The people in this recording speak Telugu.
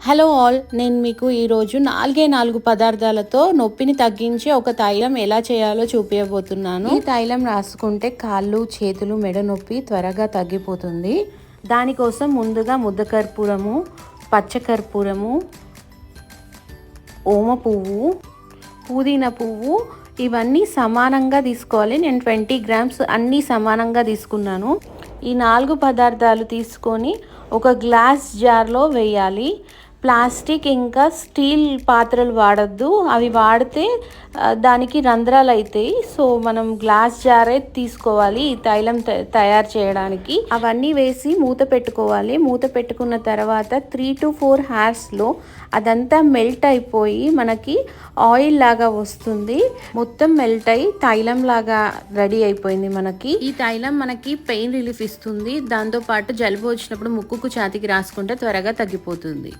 హలో ఆల్, నేను మీకు ఈరోజు నాలుగు పదార్థాలతో నొప్పిని తగ్గించే ఒక తైలం ఎలా చేయాలో చూపించబోతున్నాను. ఈ తైలం రాసుకుంటే కాళ్ళు, చేతులు, మెడ నొప్పి త్వరగా తగ్గిపోతుంది. దానికోసం ముందుగా ముద్దకర్పూరము, పచ్చకర్పూరము, ఓమ పువ్వు, పుదీనా పువ్వు ఇవన్నీ సమానంగా తీసుకోవాలి. నేను 20 గ్రామ్స్ అన్నీ సమానంగా తీసుకున్నాను. ఈ 4 పదార్థాలు తీసుకొని ఒక గ్లాస్ జార్లో వేయాలి. ప్లాస్టిక్ ఇంకా స్టీల్ పాత్రలు వాడద్దు, అవి వాడితే దానికి రంధ్రాలు అవుతాయి. సో మనం గ్లాస్ జారే తీసుకోవాలి ఈ తైలం తయారు చేయడానికి. అవన్నీ వేసి మూత పెట్టుకోవాలి. మూత పెట్టుకున్న తర్వాత 3 to 4 hours అదంతా మెల్ట్ అయిపోయి మనకి ఆయిల్ లాగా వస్తుంది. మొత్తం మెల్ట్ అయి తైలం లాగా రెడీ అయిపోయింది. మనకి ఈ తైలం మనకి పెయిన్ రిలీఫ్ ఇస్తుంది. దాంతోపాటు జలుబు వచ్చినప్పుడు ముక్కుకు, ఛాతీకి రాసుకుంటే త్వరగా తగ్గిపోతుంది.